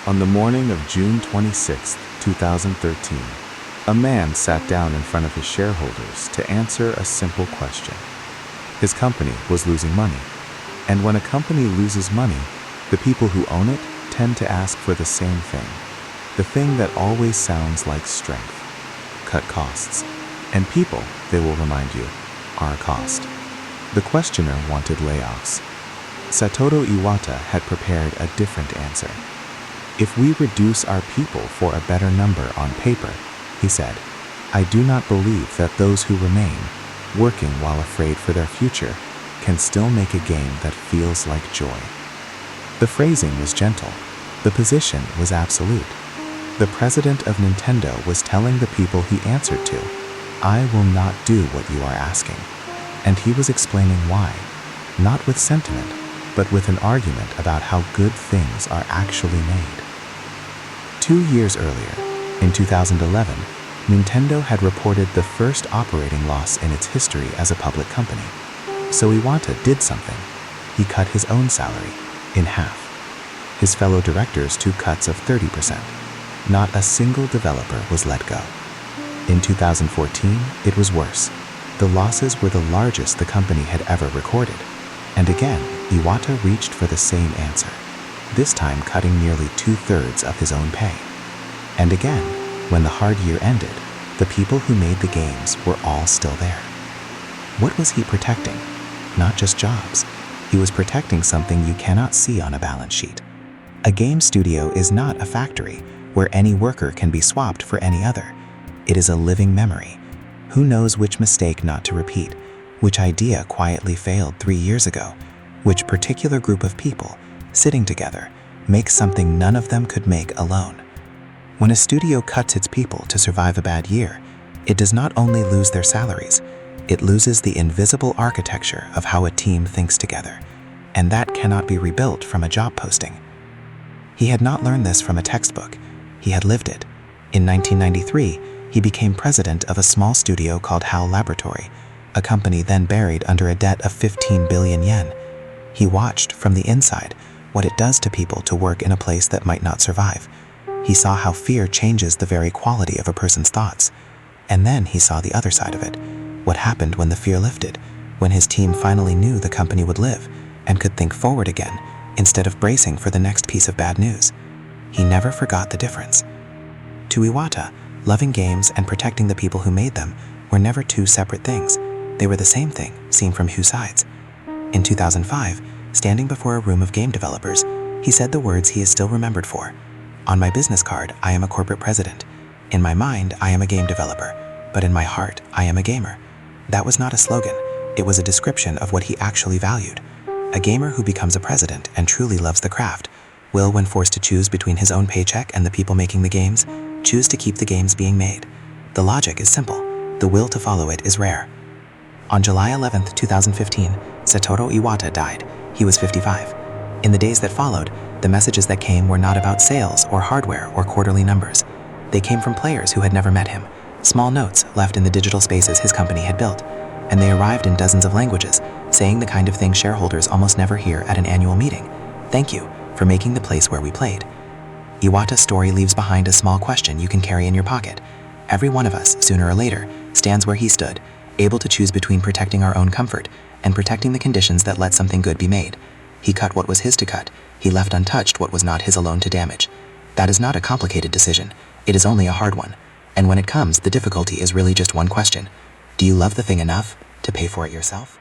On the morning of June 26, 2013, a man sat down in front of his shareholders to answer a simple question. His company was losing money, and when a company loses money, the people who own it tend to ask for the same thing, the thing that always sounds like strength: cut costs. And people, they will remind you, are a cost. The questioner wanted layoffs. Satoru Iwata had prepared a different answer. If we reduce our people for a better number on paper, he said, I do not believe that those who remain, working while afraid for their future, can still make a game that feels like joy. The phrasing was gentle. The position was absolute. The president of Nintendo was telling the people he answered to, I will not do what you are asking. And he was explaining why, not with sentiment, but with an argument about how good things are actually made. 2 years earlier, in 2011, Nintendo had reported the first operating loss in its history as a public company. So Iwata did something. He cut his own salary in half. His fellow directors took cuts of 30%. Not a single developer was let go. In 2014, it was worse. The losses were the largest the company had ever recorded. And again, Iwata reached for the same answer, this time cutting nearly 2/3 of his own pay. And again, when the hard year ended, the people who made the games were all still there. What was he protecting? Not just jobs. He was protecting something you cannot see on a balance sheet. A game studio is not a factory where any worker can be swapped for any other. It is a living memory. Who knows which mistake not to repeat? Which idea quietly failed 3 years ago? Which particular group of people, sitting together, makes something none of them could make alone? When a studio cuts its people to survive a bad year, it does not only lose their salaries, it loses the invisible architecture of how a team thinks together, and that cannot be rebuilt from a job posting. He had not learned this from a textbook, he had lived it. In 1993, he became president of a small studio called HAL Laboratory, a company then buried under a debt of 15 billion yen. He watched from the inside what it does to people to work in a place that might not survive. He saw how fear changes the very quality of a person's thoughts. And then he saw the other side of it. What happened when the fear lifted, when his team finally knew the company would live and could think forward again instead of bracing for the next piece of bad news. He never forgot the difference. To Iwata, loving games and protecting the people who made them were never two separate things. They were the same thing, seen from two sides. In 2005, standing before a room of game developers, he said the words he is still remembered for. On my business card, I am a corporate president. In my mind, I am a game developer. But in my heart, I am a gamer. That was not a slogan. It was a description of what he actually valued. A gamer who becomes a president and truly loves the craft will, when forced to choose between his own paycheck and the people making the games, choose to keep the games being made. The logic is simple. The will to follow it is rare. On July 11, 2015, Satoru Iwata died. He was 55. In the days that followed, the messages that came were not about sales or hardware or quarterly numbers. They came from players who had never met him, small notes left in the digital spaces his company had built, and they arrived in dozens of languages, saying the kind of things shareholders almost never hear at an annual meeting. Thank you for making the place where we played. Iwata's story leaves behind a small question you can carry in your pocket. Every one of us, sooner or later, stands where he stood, able to choose between protecting our own comfort and protecting the conditions that let something good be made. He cut what was his to cut. He left untouched what was not his alone to damage. That is not a complicated decision. It is only a hard one. And when it comes, the difficulty is really just one question. Do you love the thing enough to pay for it yourself?